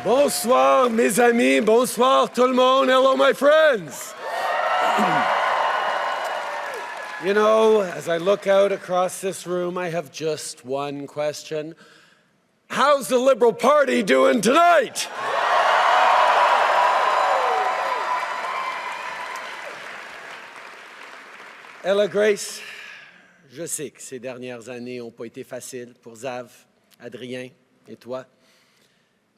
Bonsoir, mes amis. Bonsoir, tout le monde. Hello, my friends. You know, as I look out across this room, I have just one question. How's the Liberal Party doing tonight? Ella Grace, je sais que ces dernières années n'ont pas été faciles pour Zav, Adrien et toi.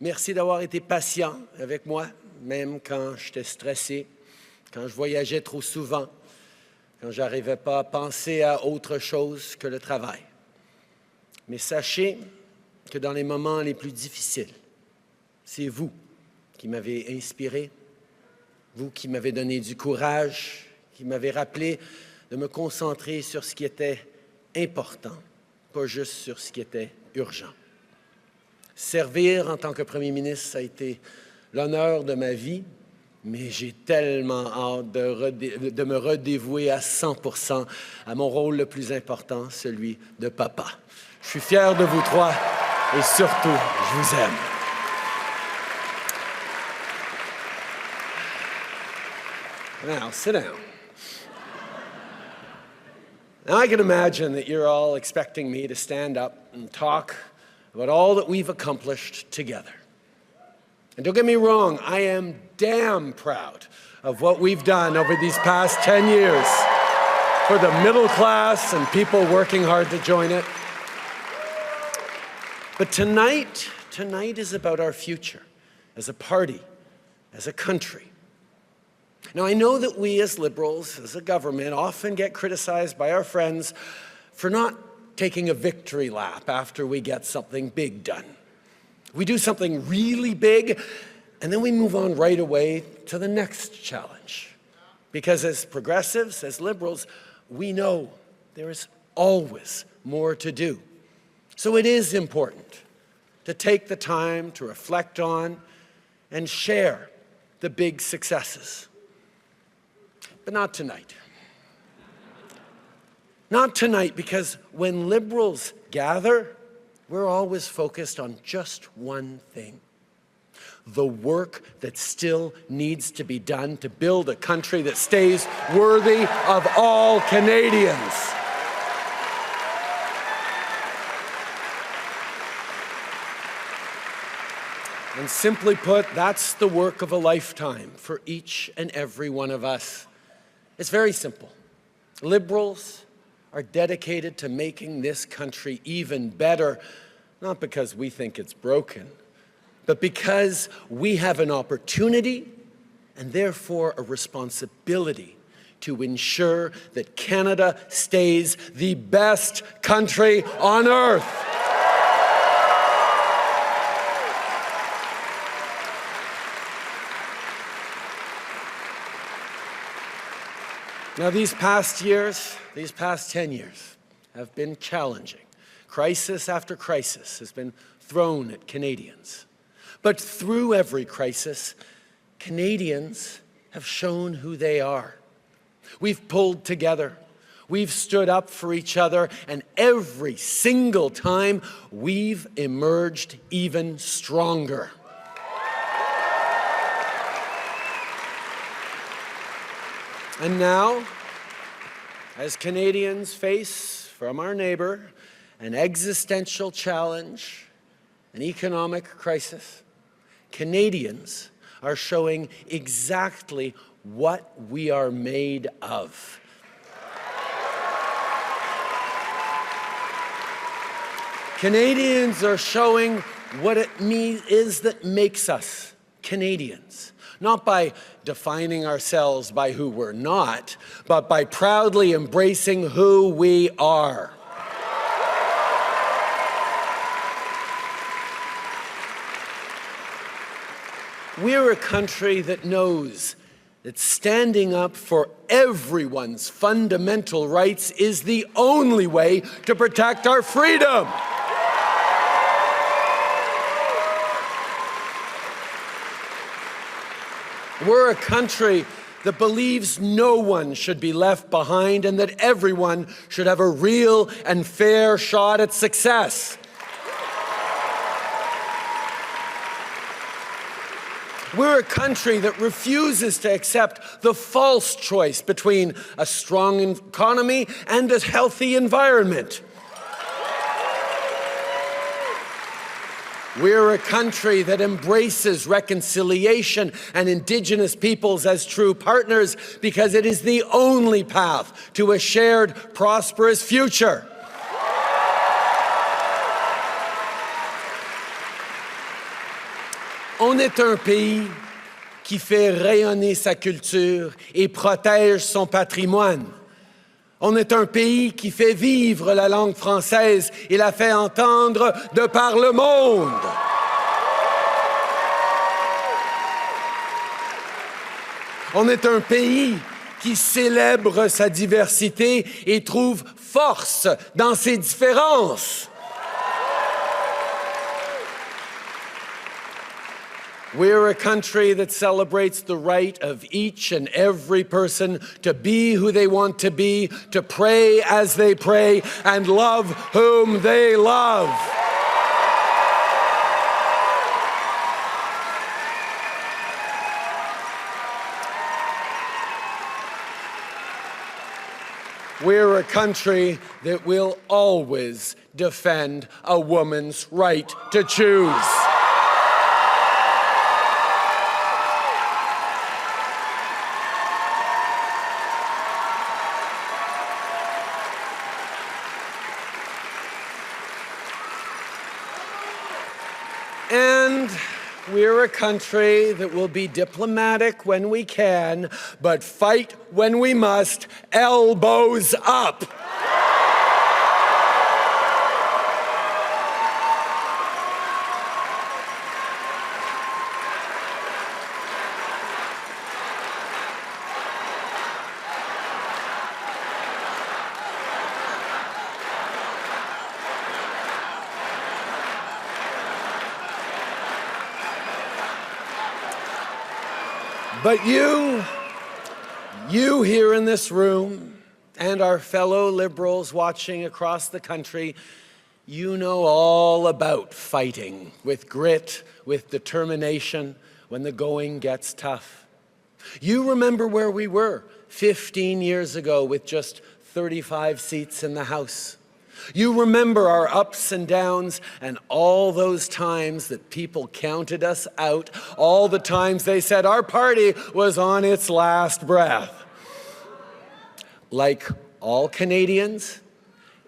Merci d'avoir été patient avec moi, même quand j'étais stressé, quand je voyageais trop souvent, quand je n'arrivais pas à penser à autre chose que le travail. Mais sachez que dans les moments les plus difficiles, c'est vous qui m'avez inspiré, vous qui m'avez donné du courage, qui m'avez rappelé de me concentrer sur ce qui était important, pas juste sur ce qui était urgent. Servir en tant que Premier ministre, ça a été l'honneur de ma vie, mais j'ai tellement hâte de me redévouer à 100% à mon rôle le plus important, celui de papa. Je suis fier de vous trois et surtout, je vous aime. Now, sit down. Now, I can imagine that you're all expecting me to stand up and talk about all that we've accomplished together. And don't get me wrong, I am damn proud of what we've done over these past 10 years for the middle class and people working hard to join it. But tonight is about our future as a party, as a country. Now, I know that we as Liberals, as a government, often get criticized by our friends for not taking a victory lap after we get something big done. We do something really big, and then we move on right away to the next challenge. Because as progressives, as Liberals, we know there is always more to do. So it is important to take the time to reflect on and share the big successes. But not tonight. Not tonight, because when Liberals gather, we're always focused on just one thing: the work that still needs to be done to build a country that stays worthy of all Canadians. And simply put, that's the work of a lifetime for each and every one of us. It's very simple. Liberals are dedicated to making this country even better, not because we think it's broken, but because we have an opportunity and therefore a responsibility to ensure that Canada stays the best country on earth. Now, these past 10 years, have been challenging. Crisis after crisis has been thrown at Canadians. But through every crisis, Canadians have shown who they are. We've pulled together, we've stood up for each other, and every single time, we've emerged even stronger. And now, as Canadians face from our neighbor an existential challenge, an economic crisis, Canadians are showing exactly what we are made of. Canadians are showing what it is that makes us Canadians. Not by defining ourselves by who we're not, but by proudly embracing who we are. We're a country that knows that standing up for everyone's fundamental rights is the only way to protect our freedom. We're a country that believes no one should be left behind and that everyone should have a real and fair shot at success. We're a country that refuses to accept the false choice between a strong economy and a healthy environment. We're a country that embraces reconciliation and Indigenous peoples as true partners because it is the only path to a shared, prosperous future. On est un pays qui fait rayonner sa culture et protège son patrimoine. On est un pays qui fait vivre la langue française et la fait entendre de par le monde. On est un pays qui célèbre sa diversité et trouve force dans ses différences. We're a country that celebrates the right of each and every person to be who they want to be, to pray as they pray, and love whom they love. We're a country that will always defend a woman's right to choose. And we're a country that will be diplomatic when we can, but fight when we must, elbows up. But you here in this room, and our fellow Liberals watching across the country, you know all about fighting with grit, with determination, when the going gets tough. You remember where we were 15 years ago with just 35 seats in the House. You remember our ups and downs and all those times that people counted us out, all the times they said our party was on its last breath. Like all Canadians,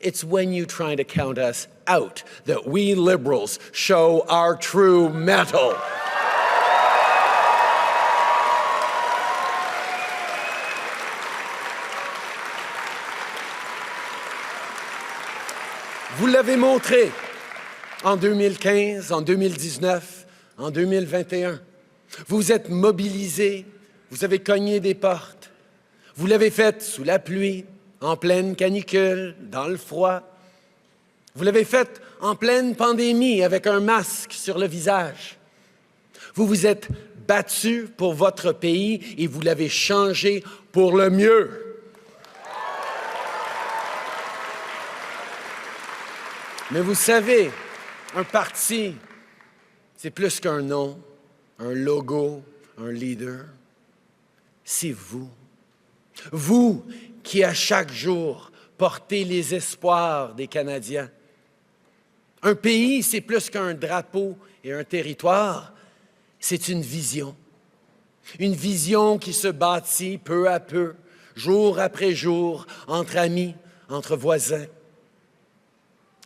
it's when you try to count us out that we Liberals show our true mettle. Vous l'avez montré en 2015, en 2019, en 2021. Vous êtes mobilisés, vous avez cogné des portes. Vous l'avez fait sous la pluie, en pleine canicule, dans le froid. Vous l'avez fait en pleine pandémie avec un masque sur le visage. Vous vous êtes battus pour votre pays et vous l'avez changé pour le mieux. Mais vous savez, un parti, c'est plus qu'un nom, un logo, un leader. C'est vous. Vous qui, à chaque jour, portez les espoirs des Canadiens. Un pays, c'est plus qu'un drapeau et un territoire. C'est une vision. Une vision qui se bâtit peu à peu, jour après jour, entre amis, entre voisins.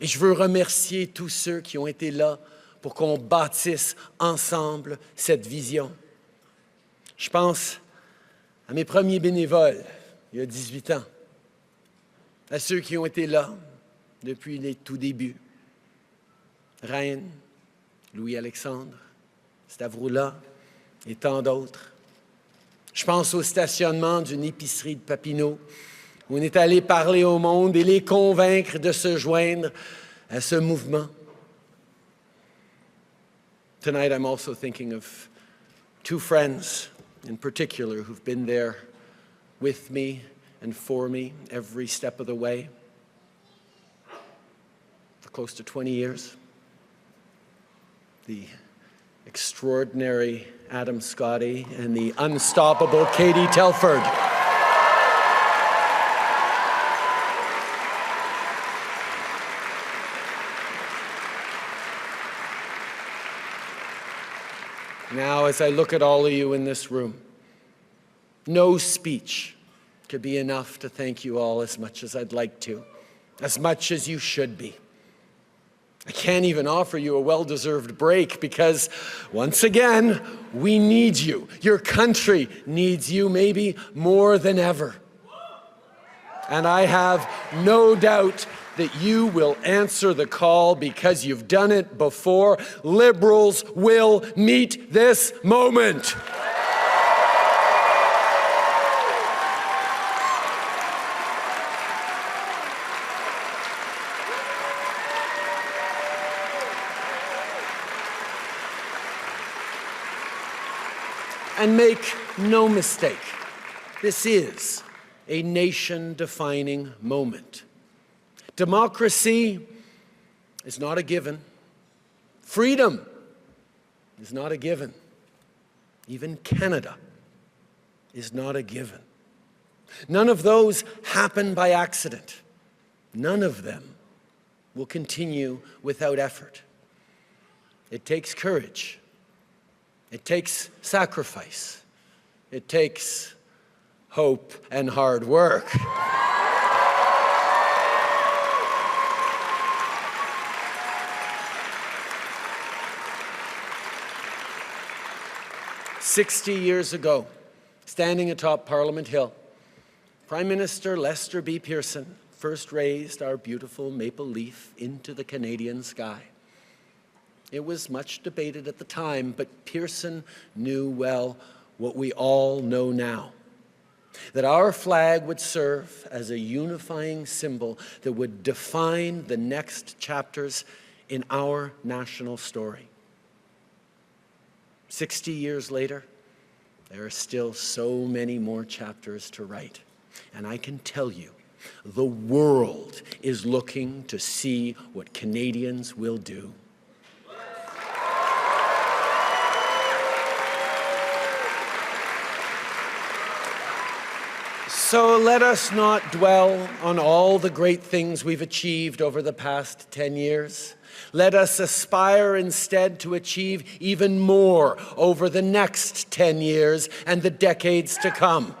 Et je veux remercier tous ceux qui ont été là pour qu'on bâtisse ensemble cette vision. Je pense à mes premiers bénévoles, il y a 18 ans, à ceux qui ont été là depuis les tout débuts. Reine, Louis-Alexandre, Stavroula et tant d'autres. Je pense au stationnement d'une épicerie de Papineau, où on est allé parler au monde et les convaincre de se joindre à ce mouvement. Tonight, I'm also thinking of two friends in particular who've been there with me and for me every step of the way for close to 20 years. The extraordinary Adam Scotty, and the unstoppable Katie Telford. Now, as I look at all of you in this room, no speech could be enough to thank you all as much as I'd like to, as much as you should be. I can't even offer you a well-deserved break because, once again, we need you. Your country needs you maybe more than ever. And I have no doubt that you will answer the call because you've done it before. Liberals will meet this moment. And make no mistake, this is a nation-defining moment. Democracy is not a given. Freedom is not a given. Even Canada is not a given. None of those happen by accident. None of them will continue without effort. It takes courage. It takes sacrifice. It takes hope and hard work. "60 years ago, standing atop Parliament Hill, Prime Minister Lester B. Pearson first raised our beautiful maple leaf into the Canadian sky. It was much debated at the time, but Pearson knew well what we all know now, that our flag would serve as a unifying symbol that would define the next chapters in our national story. 60 years later, there are still so many more chapters to write. And I can tell you, the world is looking to see what Canadians will do. So let us not dwell on all the great things we've achieved over the past 10 years. Let us aspire instead to achieve even more over the next 10 years and the decades to come.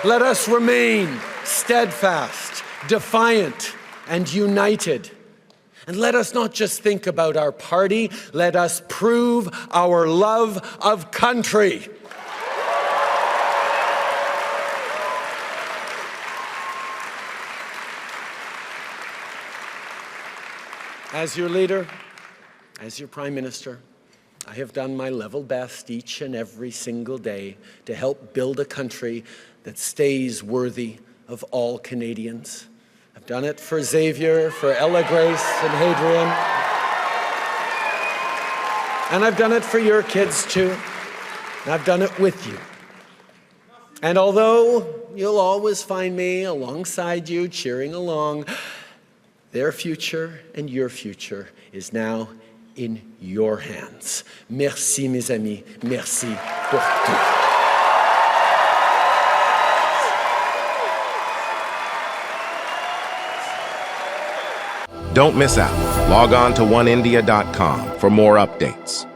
Let us remain steadfast, defiant, and united. And let us not just think about our party, let us prove our love of country. As your leader, as your Prime Minister, I have done my level best each and every single day to help build a country that stays worthy of all Canadians. I've done it for Xavier, for Ella Grace and Hadrian. And I've done it for your kids too. And I've done it with you. And although you'll always find me alongside you, cheering along, their future and your future is now in your hands. Merci, mes amis. Merci pour tout. Don't miss out. Log on to OneIndia.com for more updates.